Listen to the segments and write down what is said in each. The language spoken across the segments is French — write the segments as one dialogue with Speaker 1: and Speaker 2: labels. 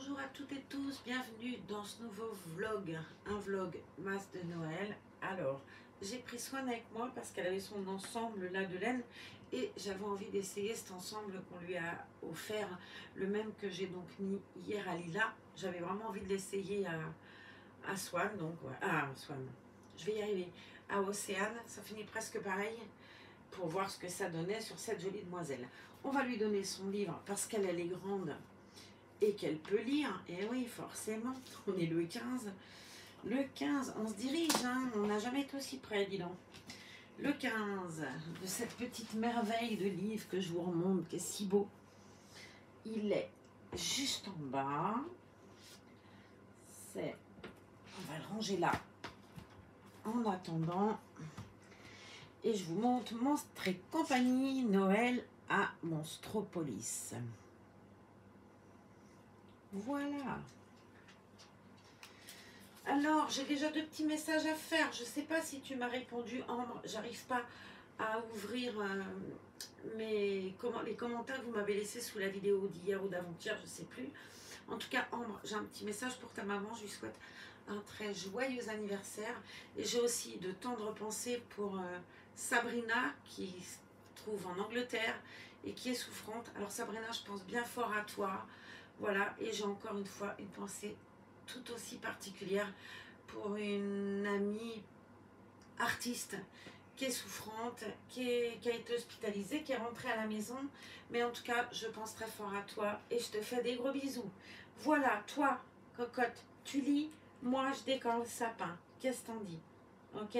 Speaker 1: Bonjour à toutes et tous, bienvenue dans ce nouveau vlog, un vlog masse de Noël. Alors, j'ai pris soin avec moi parce qu'elle avait son ensemble là de laine et j'avais envie d'essayer cet ensemble qu'on lui a offert, le même que j'ai donc mis hier à Lila. J'avais vraiment envie de l'essayer à Swan, donc ouais, Swan, je vais y arriver, à Océane, ça finit presque pareil pour voir ce que ça donnait sur cette jolie demoiselle. On va lui donner son livre parce qu'elle est grande et qu'elle peut lire, et oui, forcément, on est le 15. Le 15, on se dirige, hein, on n'a jamais été aussi près, dis donc. Le 15 de cette petite merveille de livre que je vous remonte, qui est si beau. Il est juste en bas. C'est... On va le ranger là. En attendant, et je vous montre Monstres et compagnie Noël à Monstropolis. Voilà. Alors, j'ai déjà deux petits messages à faire. Je ne sais pas si tu m'as répondu, Ambre. J'arrive pas à ouvrir les commentaires que vous m'avez laissés sous la vidéo d'hier ou d'avant-hier, je ne sais plus. En tout cas, Ambre, j'ai un petit message pour ta maman. Je lui souhaite un très joyeux anniversaire. Et j'ai aussi de tendres pensées pour Sabrina, qui se trouve en Angleterre et qui est souffrante. Alors Sabrina, je pense bien fort à toi. Voilà, et j'ai encore une fois une pensée tout aussi particulière pour une amie artiste qui est souffrante, qui a été hospitalisée, qui est rentrée à la maison. Mais en tout cas, je pense très fort à toi et je te fais des gros bisous. Voilà, toi, cocotte, tu lis, moi je décore le sapin. Qu'est-ce que t'en dis? Ok?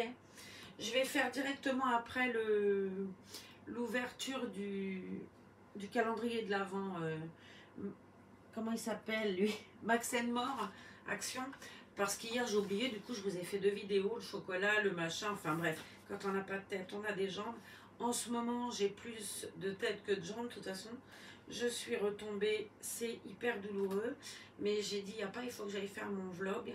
Speaker 1: Je vais faire directement après l'ouverture du calendrier de l'Avent. Comment il s'appelle lui? Max More Action. Parce qu'hier j'ai oublié, du coup je vous ai fait deux vidéos, le chocolat, le machin, enfin bref, quand on n'a pas de tête, on a des jambes. En ce moment j'ai plus de tête que de jambes, de toute façon. Je suis retombée, c'est hyper douloureux, mais j'ai dit, il faut que j'aille faire mon vlog,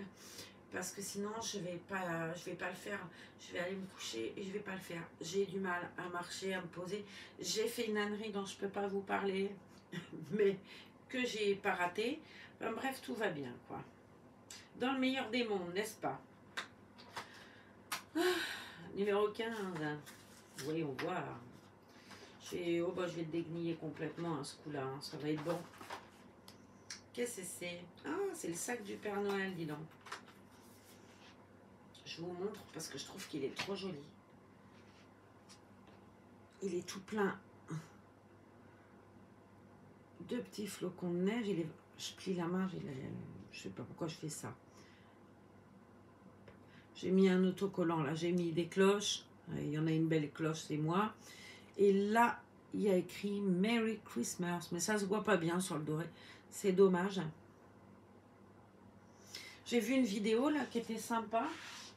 Speaker 1: parce que sinon je vais pas le faire. Je vais aller me coucher et je vais pas le faire. J'ai du mal à marcher, à me poser. J'ai fait une ânerie dont je peux pas vous parler, mais que j'ai pas raté. Enfin, bref, tout va bien, quoi. Dans le meilleur des mondes, n'est-ce pas? Numéro 15. Voyons voir. Je vais le dégniller complètement, hein, ce coup-là. Hein. Ça va être bon. Qu'est-ce que c'est? Ah, c'est le sac du Père Noël, dis donc. Je vous montre parce que je trouve qu'il est trop joli. Il est tout plein de petits flocons de neige. Je plie la main, je sais pas pourquoi je fais ça. J'ai mis un autocollant là, j'ai mis des cloches. Il y en a une belle cloche, c'est moi. Et là, il y a écrit Merry Christmas, mais ça se voit pas bien sur le doré. C'est dommage. J'ai vu une vidéo là qui était sympa.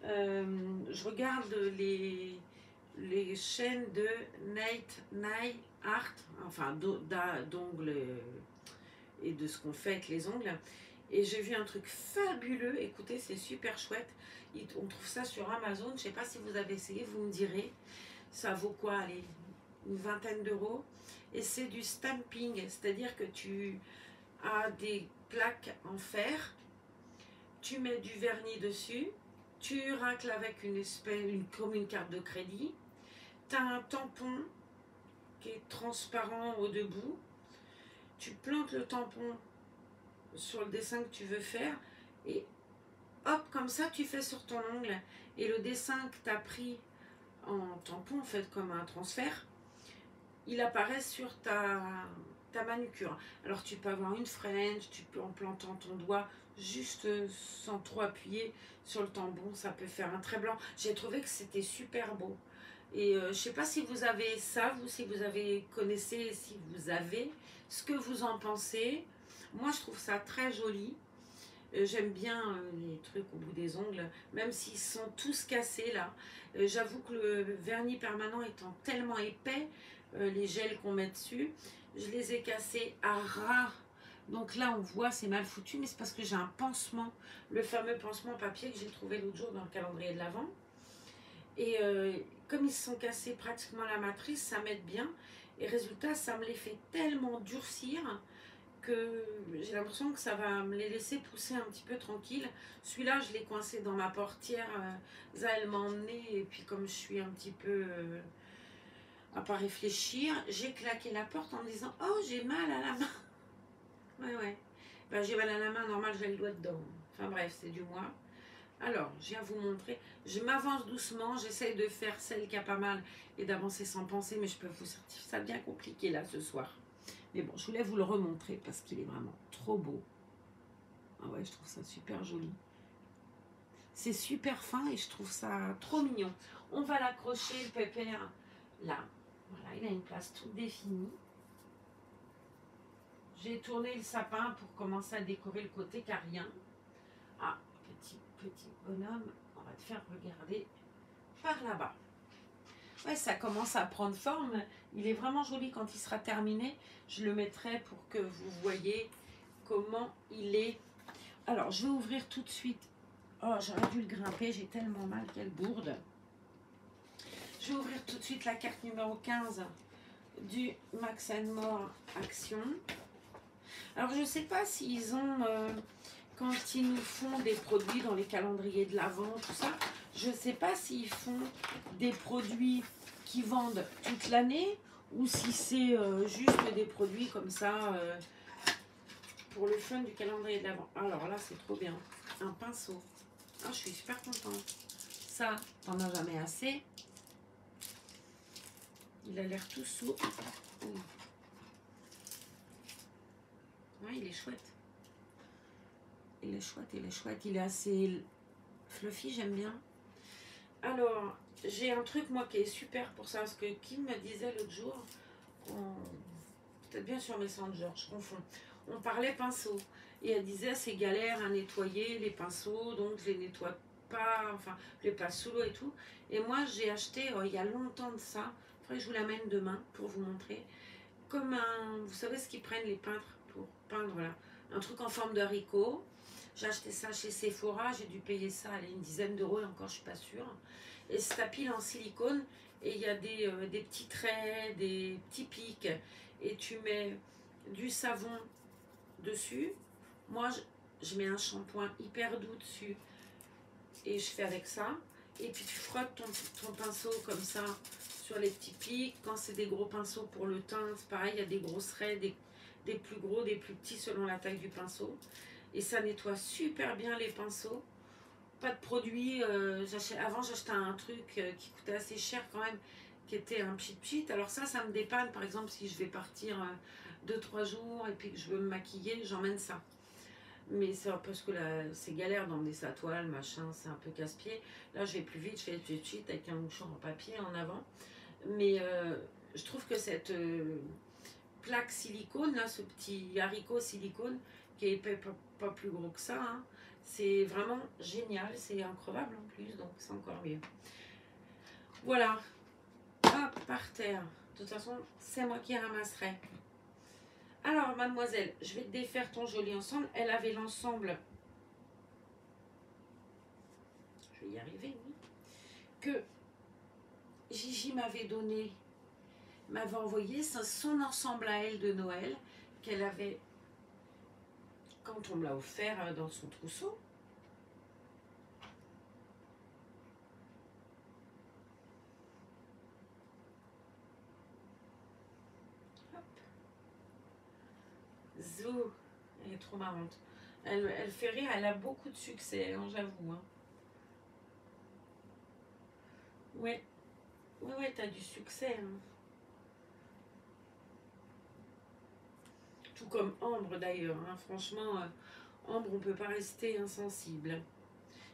Speaker 1: Je regarde les chaînes de Nail Art, enfin d'ongles et de ce qu'on fait avec les ongles. Et j'ai vu un truc fabuleux. Écoutez, c'est super chouette. On trouve ça sur Amazon. Je ne sais pas si vous avez essayé, vous me direz. Ça vaut quoi? Allez, une vingtaine d'euros. Et c'est du stamping, c'est-à-dire que tu as des plaques en fer, tu mets du vernis dessus, tu racles avec comme une carte de crédit, tu as un tampon qui est transparent au debout, tu plantes le tampon sur le dessin que tu veux faire et hop, comme ça tu fais sur ton ongle et le dessin que tu as pris en tampon, en fait comme un transfert, il apparaît sur ta manucure. Alors tu peux avoir une French, tu peux en plantant ton doigt juste sans trop appuyer sur le tampon, ça peut faire un trait blanc. J'ai trouvé que c'était super beau. Et je sais pas si vous avez ça, si vous connaissez, si vous avez, ce que vous en pensez. Moi je trouve ça très joli. J'aime bien les trucs au bout des ongles, même s'ils sont tous cassés là. J'avoue que le vernis permanent étant tellement épais, les gels qu'on met dessus, je les ai cassés à ras. Donc là on voit c'est mal foutu, mais c'est parce que j'ai un pansement, le fameux pansement papier que j'ai trouvé l'autre jour dans le calendrier de l'Avent. Et comme ils se sont cassés pratiquement à la matrice, ça m'aide bien. Et résultat, ça me les fait tellement durcir que j'ai l'impression que ça va me les laisser pousser un petit peu tranquille. Celui-là, je l'ai coincé dans ma portière. Ça, elle m'a emmené. Et puis, comme je suis un petit peu à pas réfléchir, j'ai claqué la porte en me disant: oh, j'ai mal à la main. Ouais, ouais. Ben, j'ai mal à la main, normal, j'ai le doigt dedans. Enfin, bref, c'est du moi. Alors, je viens vous montrer. Je m'avance doucement. J'essaye de faire celle qui a pas mal et d'avancer sans penser. Mais je peux vous certifier, ça devient compliqué là ce soir. Mais bon, je voulais vous le remontrer parce qu'il est vraiment trop beau. Ah ouais, je trouve ça super joli. C'est super fin et je trouve ça trop mignon. On va l'accrocher, le pépère, là. Voilà, il a une place toute définie. J'ai tourné le sapin pour commencer à décorer le côté carien. Ah, petit bonhomme, on va te faire regarder par là-bas. Ouais, ça commence à prendre forme. Il est vraiment joli quand il sera terminé. Je le mettrai pour que vous voyez comment il est. Alors, je vais ouvrir tout de suite. Oh, j'aurais dû le grimper. J'ai tellement mal, quelle bourde. Je vais ouvrir tout de suite la carte numéro 15 du Max & More Action. Alors, je ne sais pas s'ils ont... quand ils nous font des produits dans les calendriers de l'Avent, tout ça, je ne sais pas s'ils font des produits qui vendent toute l'année ou si c'est juste des produits comme ça pour le fun du calendrier de l'Avent. Alors là, c'est trop bien. Un pinceau. Ah, je suis super contente. Ça, t'en as jamais assez. Il a l'air tout souple. Ouais, il est chouette. Il est chouette, il est chouette. Il est assez fluffy, j'aime bien. Alors, j'ai un truc, moi, qui est super pour ça. Parce que Kim me disait l'autre jour, peut-être bien sur Messenger, je confonds. On parlait pinceau. Et elle disait, c'est galère à nettoyer les pinceaux, donc je les nettoie pas, enfin, je les passe sous l'eau et tout. Et moi, j'ai acheté, il y a longtemps de ça, il faudrait que je vous l'amène demain pour vous montrer, comme un, vous savez ce qu'ils prennent les peintres pour peindre, là, un truc en forme de haricot. J'ai acheté ça chez Sephora, j'ai dû payer ça, allez, une dizaine d'euros, et encore, je suis pas sûre. Et c'est à pile en silicone, et il y a des petits traits, des petits pics, et tu mets du savon dessus. Moi, je mets un shampoing hyper doux dessus, et je fais avec ça. Et puis tu frottes ton pinceau comme ça sur les petits pics. Quand c'est des gros pinceaux pour le teint, c'est pareil, il y a des grosses raies, des plus gros, des plus petits selon la taille du pinceau. Et ça nettoie super bien les pinceaux. Pas de produit. Avant, j'achetais un truc qui coûtait assez cher quand même, qui était un pchit. Alors ça me dépanne. Par exemple, si je vais partir 2-3 jours et puis que je veux me maquiller, j'emmène ça. Mais c'est parce que là, c'est galère d'emmener sa toile, machin, c'est un peu casse-pied. Là, je vais plus vite, je fais pchit avec un mouchoir en papier en avant. Mais je trouve que cette plaque silicone, là, ce petit haricot silicone, qui est pas plus gros que ça, hein, c'est vraiment génial, c'est increvable en plus, donc c'est encore mieux. Voilà, hop, par terre. De toute façon, c'est moi qui ramasserai. Alors, mademoiselle, je vais te défaire ton joli ensemble. Elle avait l'ensemble, je vais y arriver, oui, que Gigi m'avait donné, m'avait envoyé, c'est son ensemble à elle de Noël, qu'elle avait quand on me l'a offert dans son trousseau. Zou, elle est trop marrante. Elle fait rire, elle a beaucoup de succès, hein, j'avoue. Hein. Ouais, ouais, t'as du succès. Hein. Tout comme Ambre d'ailleurs. Hein. Franchement, Ambre, on ne peut pas rester insensible.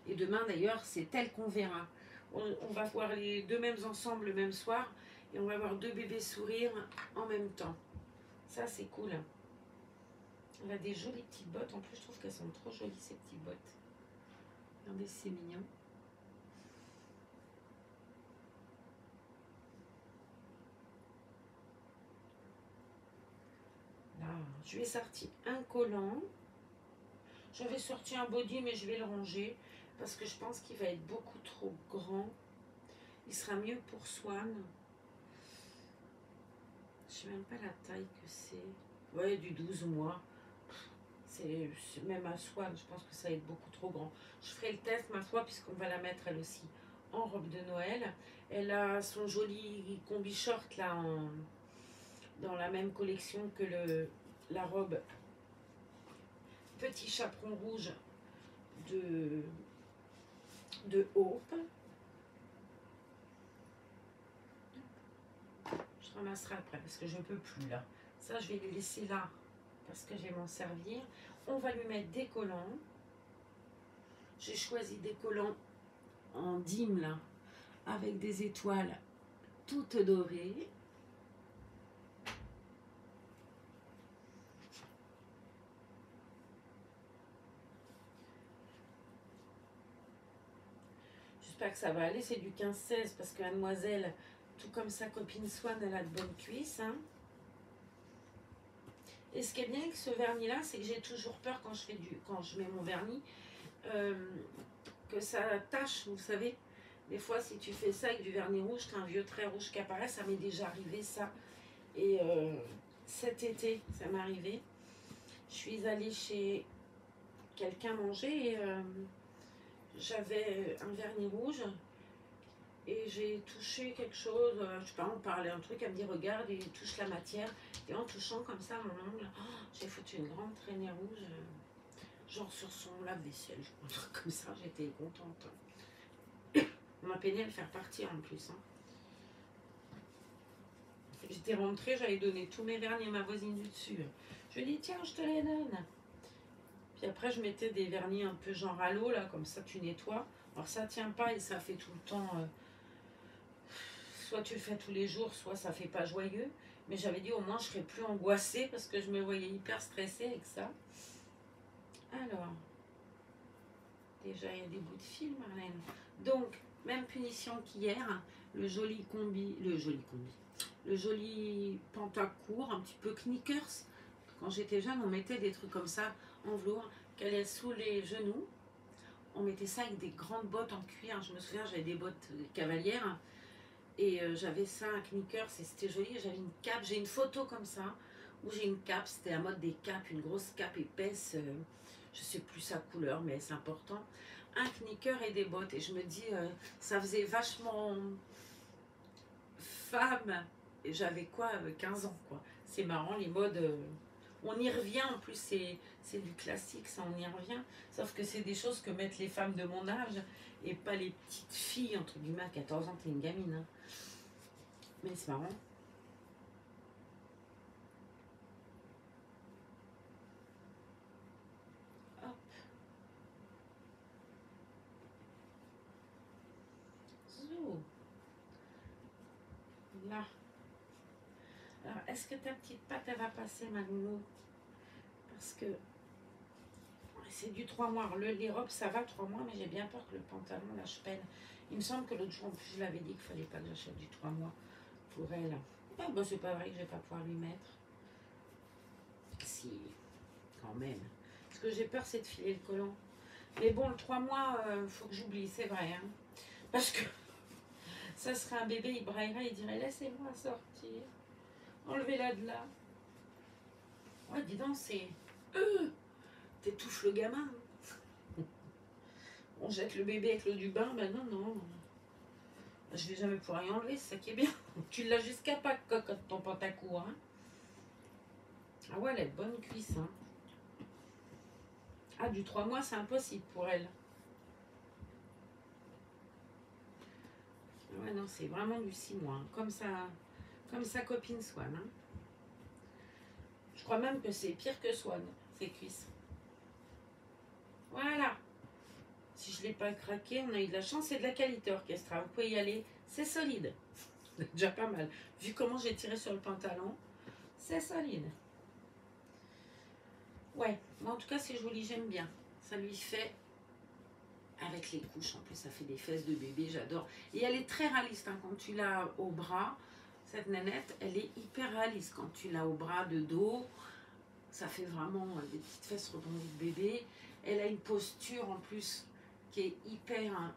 Speaker 1: Et demain d'ailleurs, c'est elle qu'on verra. On va voir les deux mêmes ensemble le même soir et on va voir deux bébés sourire en même temps. Ça, c'est cool. Elle a des jolies petites bottes. En plus, je trouve qu'elles sont trop jolies, ces petites bottes. Regardez, c'est mignon. Là, je vais sortir un collant. J'avais sorti un body, mais je vais le ranger parce que je pense qu'il va être beaucoup trop grand. Il sera mieux pour Swan. Je sais même pas la taille que c'est. Ouais, du 12 mois. c'est même à Swan, je pense que ça va être beaucoup trop grand. Je ferai le test, ma foi, puisqu'on va la mettre elle aussi en robe de Noël. Elle a son joli combi short là, dans la même collection que la robe petit chaperon rouge de Hope. Je ramasserai après parce que je ne peux plus là. Ça, je vais les laisser là parce que je vais m'en servir. On va lui mettre des collants. J'ai choisi des collants en dîme là, avec des étoiles toutes dorées. J'espère que ça va aller. C'est du 15-16 parce que mademoiselle, tout comme sa copine Swan, elle a de bonnes cuisses. Hein. Et ce qui est bien avec ce vernis là, c'est que j'ai toujours peur quand je mets mon vernis, que ça tâche, vous savez. Des fois, si tu fais ça avec du vernis rouge, tu as un vieux trait rouge qui apparaît. Ça m'est déjà arrivé, ça. Et cet été, ça m'est arrivé. Je suis allée chez quelqu'un manger et j'avais un vernis rouge. Et j'ai touché quelque chose, je sais pas, on parlait un truc, elle me dit regarde, il touche la matière. Et en touchant comme ça mon ongle, j'ai foutu une grande traînée rouge, genre sur son lave-vaisselle, un truc comme ça, j'étais contente. On m'a peiné à le faire partir en plus. Hein. J'étais rentrée, j'avais donné tous mes vernis à ma voisine du dessus. Je lui ai dit tiens, je te les donne. Puis après, je mettais des vernis un peu genre à l'eau, là, comme ça tu nettoies. Alors ça tient pas et ça fait tout le temps. Soit tu le fais tous les jours, soit ça fait pas joyeux. Mais j'avais dit au moins je serais plus angoissée parce que je me voyais hyper stressée avec ça. Alors, déjà il y a des bouts de fil, Marlène. Donc, même punition qu'hier, le joli pantacourt, un petit peu knickers. Quand j'étais jeune, on mettait des trucs comme ça en velours, qu'elle est sous les genoux. On mettait ça avec des grandes bottes en cuir. Je me souviens, j'avais des bottes cavalières. Et j'avais ça, un knickers, et c'était joli. J'avais une cape, j'ai une photo comme ça, où j'ai une cape, c'était la mode des capes, une grosse cape épaisse, je sais plus sa couleur, mais c'est important. Un knicker et des bottes. Et je me dis, ça faisait vachement femme. Et j'avais quoi, 15 ans, quoi. C'est marrant, les modes... on y revient, en plus, c'est du classique, ça, on y revient. Sauf que c'est des choses que mettent les femmes de mon âge, et pas les petites filles, entre guillemets, à 14 ans, t'es une gamine, hein. Mais c'est marrant. Hop. Zou. Là. Alors, est-ce que ta petite patte, elle va passer, ma nounou? Parce que c'est du 3 mois. Les robes, ça va 3 mois, mais j'ai bien peur que le pantalon, là, je peine. Il me semble que l'autre jour, en plus, je l'avais dit qu'il fallait pas que j'achète du 3 mois pour elle. Ah, bah, c'est pas vrai que je vais pas pouvoir lui mettre. Si, quand même. Ce que j'ai peur, c'est de filer le collant. Mais bon, le 3 mois, faut que j'oublie, c'est vrai. Hein. Parce que ça serait un bébé, il braillerait, il dirait laissez-moi sortir. Enlevez-la de là. Ouais, dis donc, c'est. T'étouffes le gamin. On jette le bébé avec l'eau du bain, ben non, non. Je vais jamais pouvoir y enlever, c'est ça qui est bien. Tu l'as jusqu'à Pâques, cocotte, ton pantacourt. Hein. Ah ouais, elle a de bonnes cuisses. Hein. Ah, du 3 mois, c'est impossible pour elle. Ouais, non, c'est vraiment du 6 mois. Hein. Comme sa copine Swan. Hein. Je crois même que c'est pire que Swan, ses cuisses. Voilà. Si je ne l'ai pas craqué, on a eu de la chance. C'est de la qualité orchestra. Vous pouvez y aller. C'est solide. C'est déjà pas mal. Vu comment j'ai tiré sur le pantalon, c'est solide. Ouais. Mais en tout cas, c'est joli. J'aime bien. Ça lui fait... Avec les couches, en plus, ça fait des fesses de bébé. J'adore. Et elle est très réaliste. Hein, quand tu l'as au bras, cette nénette, elle est hyper réaliste. Quand tu l'as au bras de dos, ça fait vraiment des petites fesses rebondies de bébé. Elle a une posture, en plus... qui est hyper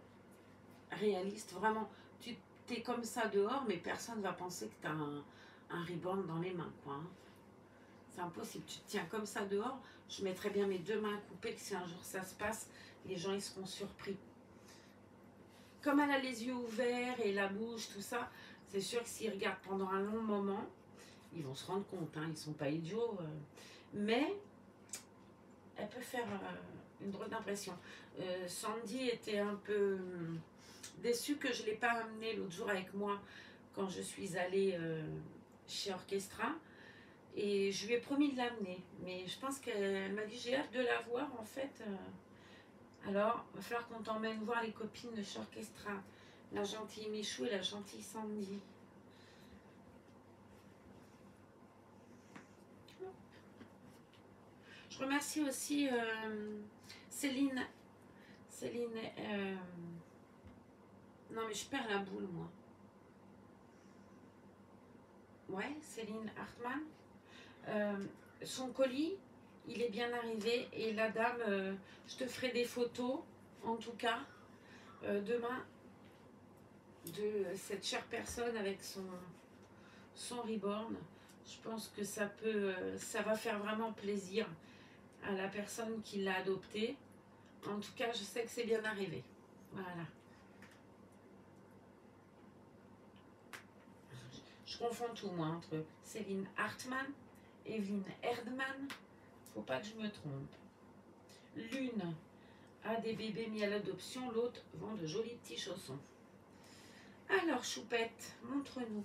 Speaker 1: réaliste. Vraiment, tu es comme ça dehors, mais personne ne va penser que tu as un rebound dans les mains. Quoi, hein. C'est impossible. Tu te tiens comme ça dehors. Je mettrais bien mes deux mains coupées que si un jour ça se passe, les gens ils seront surpris. Comme elle a les yeux ouverts et la bouche, tout ça, c'est sûr que s'ils regardent pendant un long moment, ils vont se rendre compte, hein, ils ne sont pas idiots. Mais elle peut faire une drôle d'impression. Sandy était un peu déçue que je ne l'ai pas amenée l'autre jour avec moi quand je suis allée chez Orchestra. Et je lui ai promis de l'amener. Mais je pense qu'elle m'a dit j'ai hâte de la voir en fait. Alors, il va falloir qu'on t'emmène voir les copines de chez Orchestra. La gentille Michou et la gentille Sandy. Je remercie aussi Céline. Céline. Non, mais je perds la boule, moi. Ouais, Céline Hartmann. Son colis, il est bien arrivé. Et la dame, je te ferai des photos, en tout cas, demain, de cette chère personne avec son reborn. Je pense que ça va faire vraiment plaisir à la personne qui l'a adopté. En tout cas, je sais que c'est bien arrivé. Voilà. Je confonds tout, moi, entre Céline Hartmann, Evelyne Erdmann. Faut pas que je me trompe. L'une a des bébés mis à l'adoption, l'autre vend de jolis petits chaussons. Alors, Choupette, montre-nous.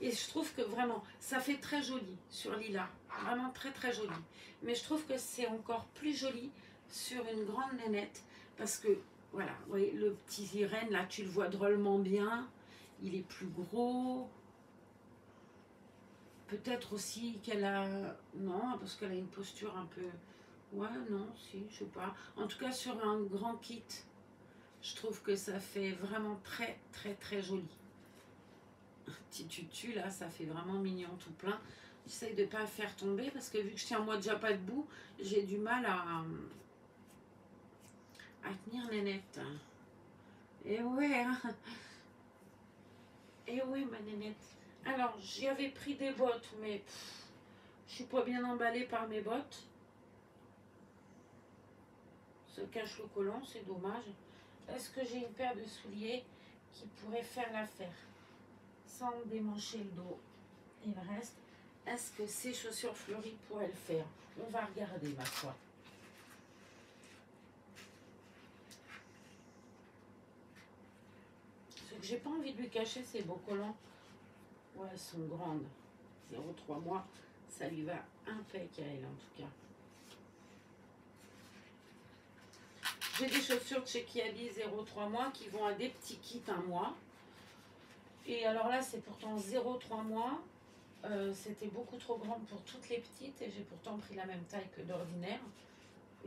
Speaker 1: Et je trouve que vraiment, ça fait très joli sur Lila. Vraiment très très joli. Mais je trouve que c'est encore plus joli sur une grande nénette. Parce que, voilà, vous voyez, le petit sirène, là, tu le vois drôlement bien. Il est plus gros. Peut-être aussi qu'elle a... Non, parce qu'elle a une posture un peu... Ouais, non, si, je sais pas. En tout cas, sur un grand kit, je trouve que ça fait vraiment très très très joli. Petit tutu là, ça fait vraiment mignon tout plein. J'essaye de ne pas faire tomber parce que vu que je tiens moi déjà pas debout, j'ai du mal à tenir nénette. Et ouais, hein. Et ouais ma nénette. Alors j'y avais pris des bottes, mais je suis pas bien emballée par mes bottes. Ça cache le collant, c'est dommage. Est-ce que j'ai une paire de souliers qui pourrait faire l'affaire sans démancher le dos et le reste? Est-ce que ces chaussures fleuries pourraient le faire? On va regarder, ma foi. Ce que j'ai pas envie de lui cacher, c'est beaux collants. Ouais, elles sont grandes. 0,3 mois, ça lui va impeccable en tout cas. J'ai des chaussures de chez Kiabi 0,3 mois qui vont à des petits kits 1 mois. Et alors là, c'est pourtant 0,3 mois. C'était beaucoup trop grand pour toutes les petites et j'ai pourtant pris la même taille que d'ordinaire.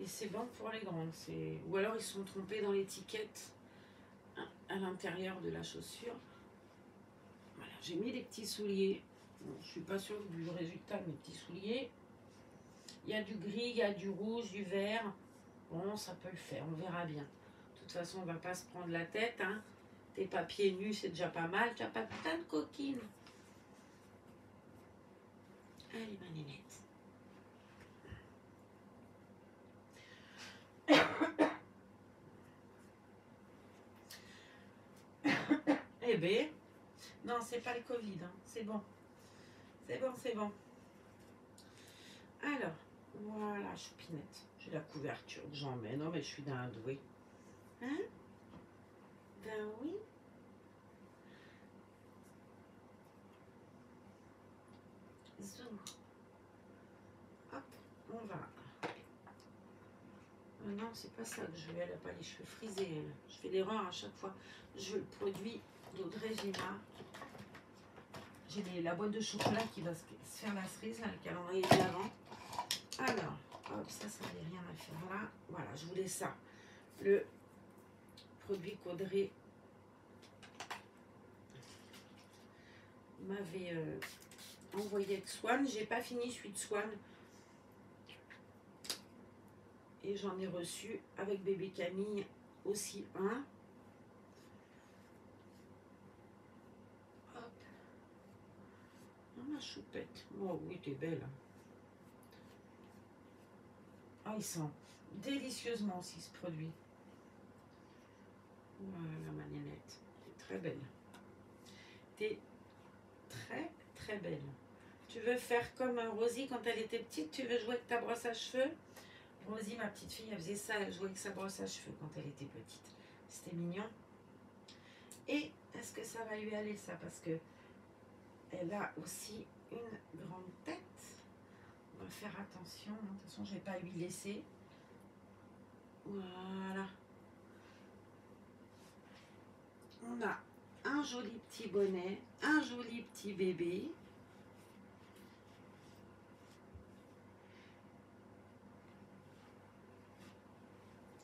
Speaker 1: Et c'est bon pour les grandes. Ou alors ils se sont trompés dans l'étiquette à l'intérieur de la chaussure. Voilà, j'ai mis des petits souliers. Bon, je ne suis pas sûre du résultat de mes petits souliers. Il y a du gris, il y a du rouge, du vert. Bon, ça peut le faire, on verra bien. De toute façon, on ne va pas se prendre la tête. Hein. Tes pas pieds nus, c'est déjà pas mal. Tu n'as pas plein de coquines. Allez, ma nénette. Eh bien, non, c'est pas le Covid, hein. C'est bon. C'est bon, c'est bon. Alors, voilà, choupinette. J'ai la couverture que j'en mets. Non, mais je suis d'un doué. Hein? Ben oui. Zou. Hop, on va. Non, c'est pas ça que je veux. Elle n'a pas les cheveux frisés. Elle. Je fais l'erreur à chaque fois. Je veux le produit d'Audrey Gima. J'ai la boîte de chocolat qui va se faire la cerise, là, le calendrier de l'avant. Alors, hop, ça n'avait rien à faire là. Voilà, je voulais ça. Le produit qu'Audrey m'avait envoyé avec Swan. J'ai pas fini celui de Swan. Et j'en ai reçu avec bébé Camille aussi un. Hop. Oh, ma choupette. Oh oui, t'es belle. il sent délicieusement aussi ce produit. Voilà ma nénette. T'es très belle. T'es très très belle. Tu veux faire comme Rosie quand elle était petite? Tu veux jouer avec ta brosse à cheveux? Rosie, ma petite fille, elle faisait ça, elle jouait avec sa brosse à cheveux quand elle était petite. C'était mignon. Et est-ce que ça va lui aller ça? Parce que elle a aussi une grande tête. On va faire attention. De toute façon, je ne vais pas lui laisser. Voilà. On a un joli petit bonnet, un joli petit bébé.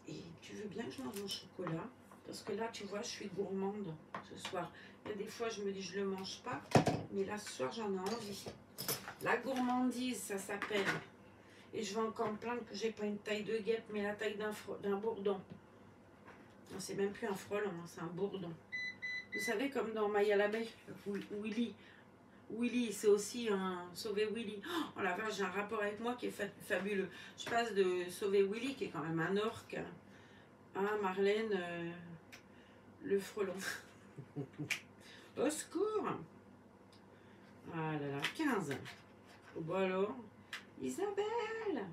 Speaker 1: Et tu veux bien que je mange mon chocolat? Parce que là, tu vois, je suis gourmande ce soir. Il y a des fois, je me dis, je ne le mange pas. Mais là, ce soir, j'en ai envie. La gourmandise, ça s'appelle. Et je vais encore me plaindre que j'ai pas une taille de guêpe, mais la taille d'un bourdon. C'est même plus un frelon, hein, c'est un bourdon. Vous savez, comme dans Maya l'abeille, Willy. Willy, c'est aussi un Sauver Willy. Oh la vache, j'ai un rapport avec moi qui est fabuleux. Je passe de Sauver Willy, qui est quand même un orque, à Marlène, le frelon. Au secours! Ah là là, 15. Bon alors, Isabelle!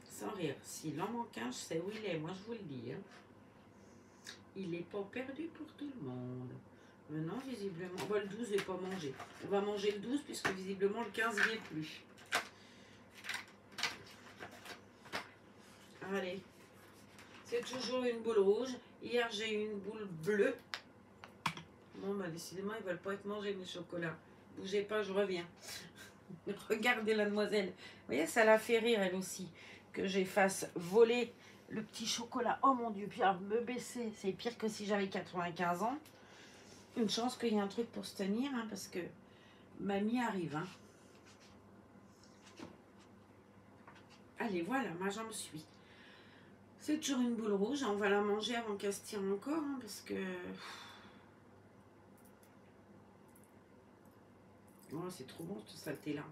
Speaker 1: Sans rire, s'il en manque un, je sais où il est, moi je vous le dis. Hein. Il n'est pas perdu pour tout le monde. Maintenant, visiblement, le 12 n'est pas mangé. On va manger le 12 puisque visiblement le 15 n'y est plus. Allez, c'est toujours une boule rouge. Hier, j'ai eu une boule bleue. Bon, bah décidément, ils ne veulent pas être mangés, mes chocolats. Bougez pas, je reviens. Regardez la demoiselle. Vous voyez, ça la fait rire, elle aussi. Que j'ai fasse voler le petit chocolat. Oh mon Dieu, puis alors, me baisser, c'est pire que si j'avais 95 ans. Une chance qu'il y ait un truc pour se tenir, hein, parce que mamie arrive. Hein. Allez, voilà, ma jambe suit. C'est toujours une boule rouge. On va la manger avant qu'elle se tire encore, hein, parce que... Oh, c'est trop bon, cette saleté-là.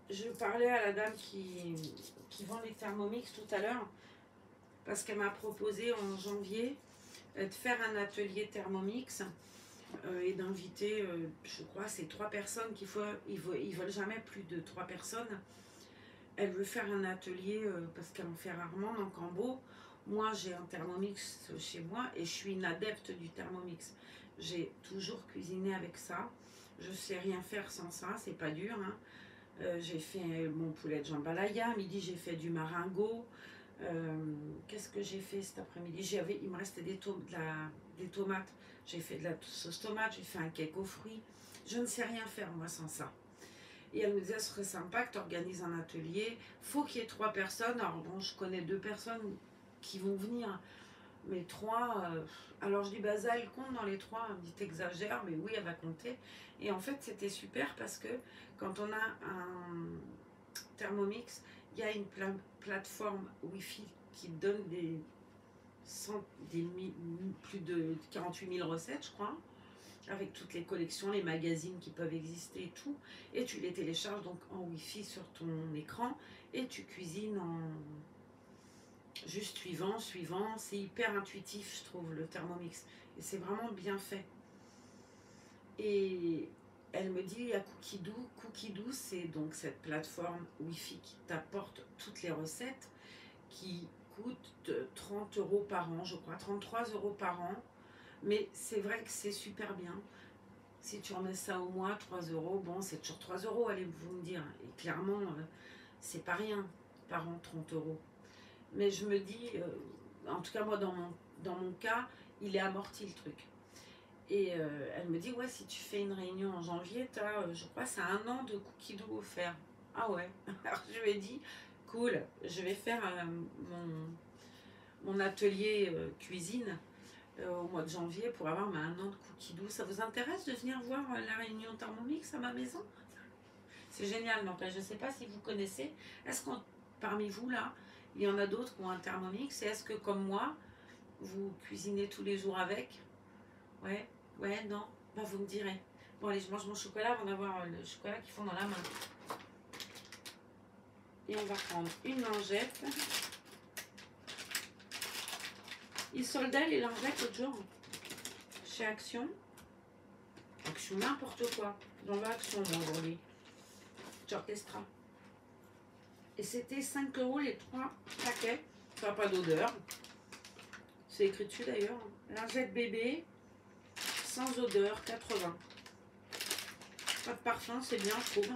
Speaker 1: Je parlais à la dame qui vend les Thermomix tout à l'heure, parce qu'elle m'a proposé en janvier de faire un atelier Thermomix et d'inviter, je crois, c'est 3 personnes ils veulent jamais plus de 3 personnes. Elle veut faire un atelier parce qu'elle en fait rarement en Cambo. Moi, j'ai un Thermomix chez moi et je suis une adepte du Thermomix. J'ai toujours cuisiné avec ça. Je sais rien faire sans ça, c'est pas dur. Hein. J'ai fait mon poulet de jambalaya. Midi, j'ai fait du maringot. Qu'est-ce que j'ai fait cet après-midi? Il me restait des tomates. J'ai fait de la sauce tomate. J'ai fait un cake aux fruits. Je ne sais rien faire, moi, sans ça. Et elle me disait, ce serait sympa que tu organises un atelier. Faut qu'il y ait 3 personnes. Alors bon, je connais 2 personnes qui vont venir. Mais 3... alors je dis, bah Zah, elle compte dans les 3. Elle me dit, t'exagères. Mais oui, elle va compter. Et en fait, c'était super parce que quand on a un Thermomix, il y a une plateforme Wi-Fi qui donne plus de 48 000 recettes, je crois, avec toutes les collections, les magazines qui peuvent exister et tout. Et tu les télécharges donc en Wi-Fi sur ton écran et tu cuisines en juste suivant. C'est hyper intuitif, je trouve, le Thermomix. Et c'est vraiment bien fait. Et elle me dit, il y a Cookidoo. Cookidoo, c'est donc cette plateforme Wi-Fi qui t'apporte toutes les recettes, qui coûte 30 € par an, je crois, 33 € par an. Mais c'est vrai que c'est super bien. Si tu remets ça au mois, 3 €, bon, c'est toujours 3 €, allez-vous me dire. Et clairement, c'est pas rien par an, 30 €. Mais je me dis, en tout cas, moi, dans mon cas, il est amorti le truc. Et elle me dit, ouais, si tu fais une réunion en janvier, tu as, je crois, c'est 1 an de Cookidoo offert. Ah ouais. Alors je lui ai dit, cool, je vais faire mon atelier cuisine au mois de janvier pour avoir 1 an de Cookidoo. Ça vous intéresse de venir voir la réunion Thermomix à ma maison? C'est génial. Donc là, je ne sais pas si vous connaissez. Est-ce que parmi vous, là, il y en a d'autres qui ont un Thermomix? Et est-ce que, comme moi, vous cuisinez tous les jours avec? Ouais. Ouais, non, bah vous me direz. Bon allez, je mange mon chocolat avant d'avoir le chocolat qu'ils font dans la main. Et on va prendre une lingette. Ils soldaient les lingettes l'autre jour chez Action. Action n'importe quoi. Dans l'Action aujourd'hui. Orchestra. Et c'était 5 € les 3 paquets. Ça n'a pas d'odeur. C'est écrit dessus d'ailleurs. Lingette bébé, sans odeur, 80. Pas de parfum, c'est bien, je trouve.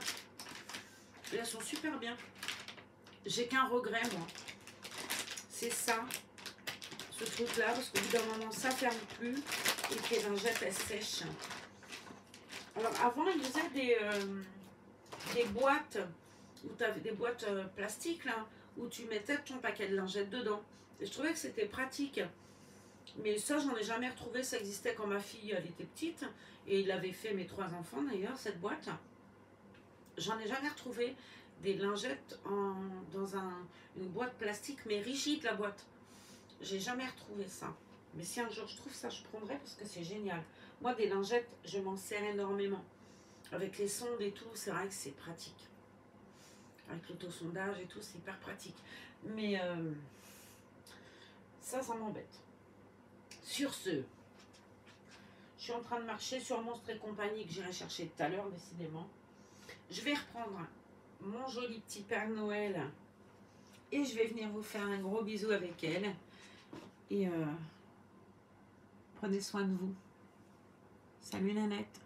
Speaker 1: Et elles sont super bien. J'ai qu'un regret, moi. C'est ça, ce truc-là, parce qu'au bout d'un moment, ça ferme plus et que les lingettes, elles sèchent. Alors, avant, ils faisaient des boîtes, où tu avais des boîtes plastiques, là, où tu mettais ton paquet de lingettes dedans. Et je trouvais que c'était pratique. Mais ça, j'en ai jamais retrouvé. Ça existait quand ma fille, elle était petite. Et il avait fait mes 3 enfants, d'ailleurs, cette boîte. J'en ai jamais retrouvé des lingettes dans une boîte plastique, mais rigide, la boîte. J'ai jamais retrouvé ça. Mais si un jour je trouve ça, je prendrai parce que c'est génial. Moi, des lingettes, je m'en sers énormément. Avec les sondes et tout, c'est vrai que c'est pratique. Avec l'autosondage et tout, c'est hyper pratique. Mais ça m'embête. Sur ce, je suis en train de marcher sur Monstres et compagnie que j'irai chercher tout à l'heure, décidément. Je vais reprendre mon joli petit Père Noël et je vais venir vous faire un gros bisou avec elle. Et prenez soin de vous. Salut Nanette.